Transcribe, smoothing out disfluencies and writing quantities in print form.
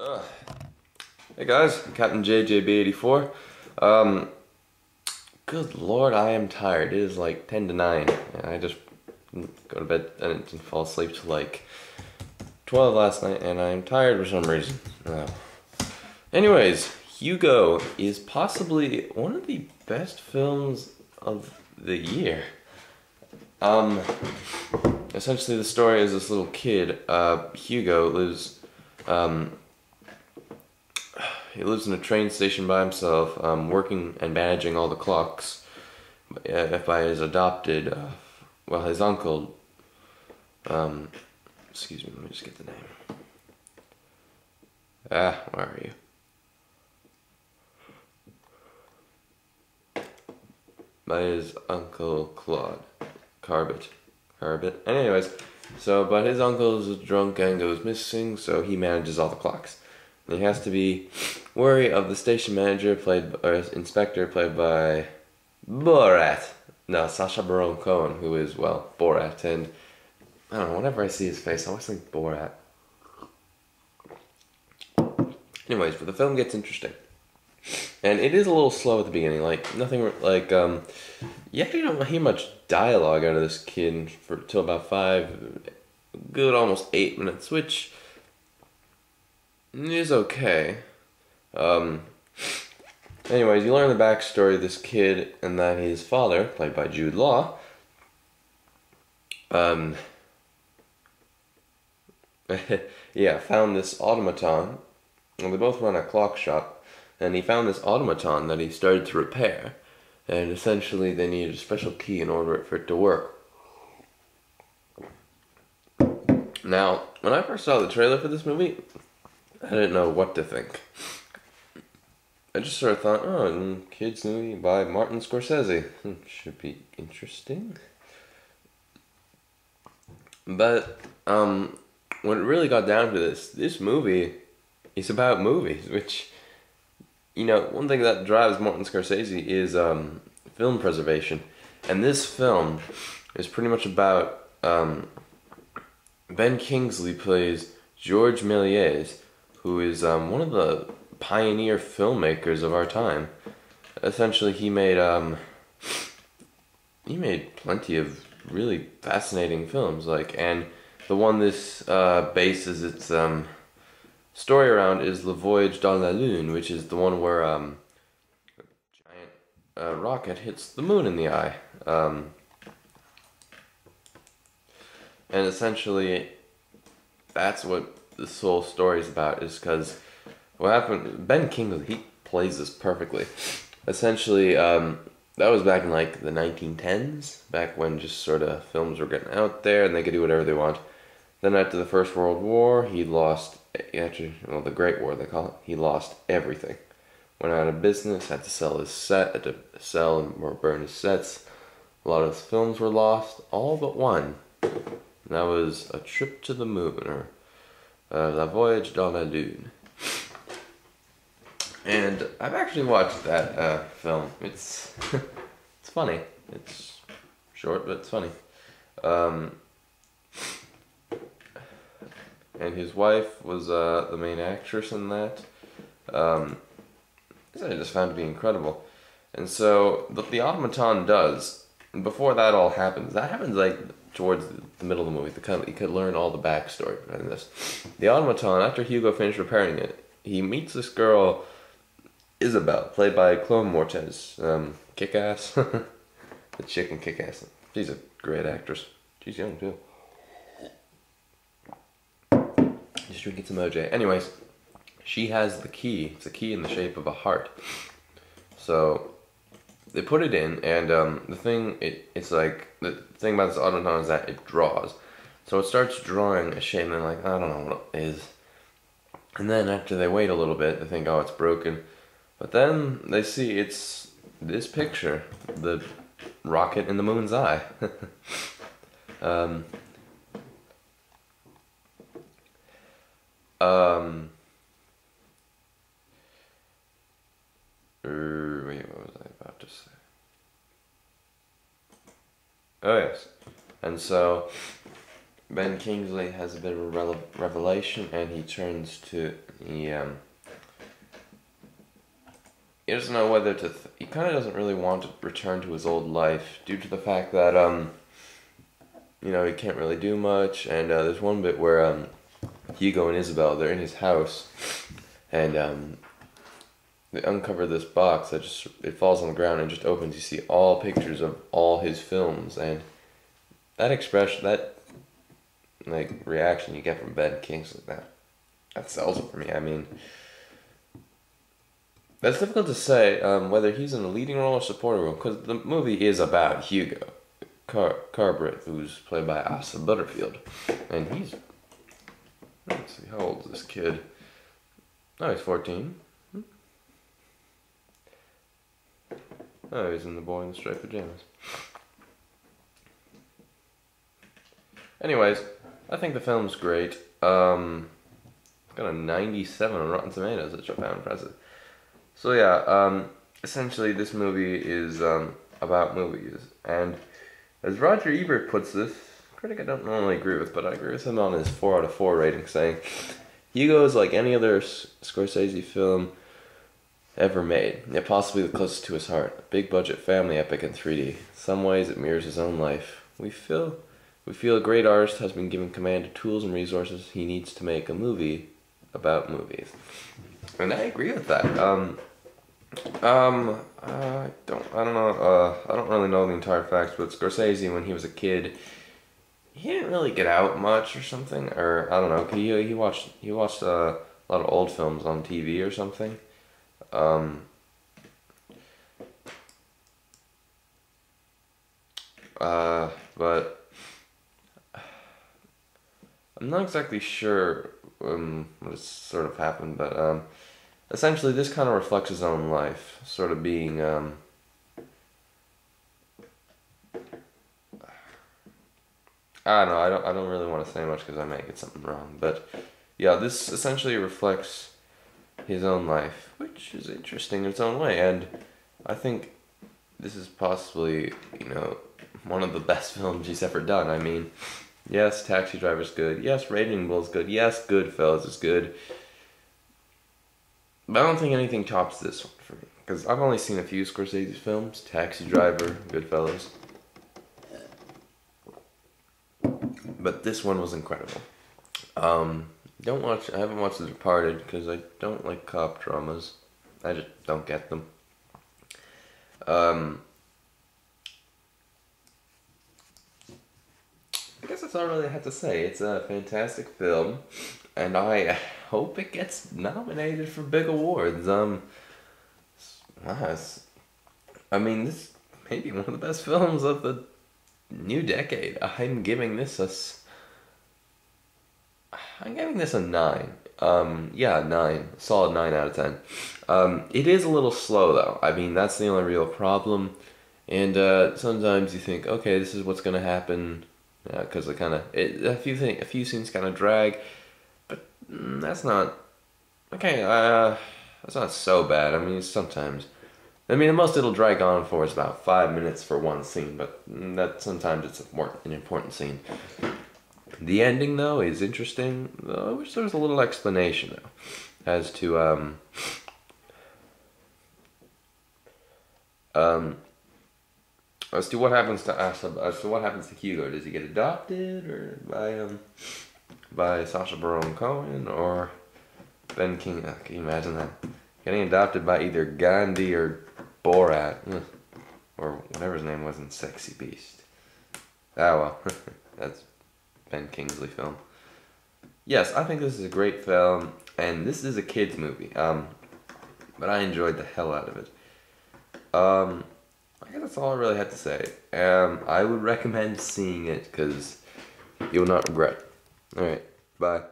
Uh, hey guys, Captain JJB84. Um, Good lord, I am tired. It is like 10 to 9. And I just go to bed and didn't fall asleep till like 12 last night, and I'm tired for some reason. Anyways, Hugo is possibly one of the best films of the year. Essentially the story is this little kid, Hugo, he lives in a train station by himself, working and managing all the clocks by his adopted, his uncle, excuse me, let me just get the name. Where are you? By his uncle Claude. Carbet. Anyways, but his uncle is drunk and goes missing, so he manages all the clocks. And he has to be wary of the station manager, inspector, played by Borat. No, Sacha Baron Cohen, who is, Borat. And I don't know, whenever I see his face, I always think Borat. Anyways, but the film gets interesting. And it is a little slow at the beginning, you actually don't hear much dialogue out of this kid till about 8 minutes, which is okay. Anyways, you learn the backstory of this kid, and that his father, played by Jude Law, found this automaton, and they both run a clock shop, and he found this automaton that he started to repair, and essentially they needed a special key in order for it to work. Now, when I first saw the trailer for this movie, I didn't know what to think. I just sort of thought, kids movie by Martin Scorsese. Should be interesting. But, when it really got down to this movie is about movies, which, one thing that drives Martin Scorsese is, film preservation. And this film is pretty much about, Ben Kingsley plays George Méliès, who is one of the pioneer filmmakers of our time. Essentially, he made plenty of really fascinating films, and the one this bases its story around is Le Voyage dans la Lune, which is the one where a giant rocket hits the moon in the eye. And essentially, that's what this whole story is about, is because what happened, Ben Kingsley, he plays this perfectly. Essentially, that was back in the 1910s, back when just sort of films were getting out there and they could do whatever they want. Then after the First World War, the Great War they call it, he lost everything. Went out of business, had to sell his set, had to sell or burn his sets. A lot of his films were lost, all but one. And that was A Trip to the Moon, or La Voyage dans la Lune. And I've actually watched that film. It's it's funny. It's short, but it's funny. And his wife was the main actress in that. I just found to be incredible. And so, what the automaton does, before that all happens, towards the middle of the movie, you could learn all the backstory behind this. The automaton, after Hugo finished repairing it, he meets this girl, Isabelle, played by Chloe Moretz, Kick-Ass. The chick in Kick-Ass. She's a great actress. She's young too. Just drinking some OJ. Anyways, she has the key. It's a key in the shape of a heart. So they put it in, and the thing about this automaton is that it draws. So it starts drawing a shape, and they're like, I don't know what it is. And then after they wait a little bit, they think, it's broken. But then they see it's this picture, the rocket in the moon's eye. Wait, what was I about to say? Oh yes. And so Ben Kingsley has a bit of a revelation, and he turns to he doesn't know whether to. He kind of doesn't really want to return to his old life due to the fact that he can't really do much. And there's one bit where Hugo and Isabel, they're in his house, and they uncover this box that it falls on the ground and just opens. You see all pictures of all his films, and that expression, that like reaction you get from Ben Kingsley, that sells it for me. I mean, that's difficult to say whether he's in a leading role or supporting role, because the movie is about Hugo Carbrit, who's played by Asa Butterfield, and let's see, how old is this kid? Oh, he's 14. Oh, he's in The Boy in the Striped Pajamas. Anyways, I think the film's great. It's got a 97 on Rotten Tomatoes, which I found impressive. So yeah, essentially this movie is about movies, and as Roger Ebert puts this, a critic I don't normally agree with, but I agree with him on his 4 out of 4 rating, saying, Hugo is like any other Scorsese film ever made, yet possibly the closest to his heart. A big budget family epic in 3D. In some ways it mirrors his own life. We feel a great artist has been given command of tools and resources he needs to make a movie about movies. And I agree with that. I don't really know the entire facts, but Scorsese, when he was a kid, he didn't really get out much or something, or I don't know. He watched a lot of old films on TV or something. But I'm not exactly sure what sort of happened, but essentially this kind of reflects his own life, sort of being I don't know. I don't really want to say much because I might get something wrong, but yeah, this essentially reflects his own life, which is interesting in its own way, and I think this is possibly, one of the best films he's ever done. I mean, yes, Taxi Driver's good, yes, Raging Bull's good, yes, Goodfellas is good, but I don't think anything tops this one for me, because I've only seen a few Scorsese films, Taxi Driver, Goodfellas, but this one was incredible. I haven't watched The Departed because I don't like cop dramas. I just don't get them. I guess that's all I really have to say. It's a fantastic film, and I hope it gets nominated for big awards. This may be one of the best films of the new decade. I'm giving this a 9. 9. Solid 9 out of 10. It is a little slow though. I mean, that's the only real problem. And sometimes you think, okay, this is what's gonna happen, because a few scenes kind of drag, but that's not okay. That's not so bad. I mean, sometimes. I mean, the most it'll drag on for is about 5 minutes for one scene, but that sometimes it's an important scene. The ending, though, is interesting. I wish there was a little explanation, though, as to what happens to Hugo. Does he get adopted, or by Sacha Baron Cohen, or Ben King? Can you imagine that? Getting adopted by either Gandhi or Borat, or whatever his name was in Sexy Beast. Ah, well, that's Ben Kingsley film. Yes, I think this is a great film, and this is a kid's movie, but I enjoyed the hell out of it. I guess that's all I really had to say. I would recommend seeing it, because you'll not regret. Alright, bye.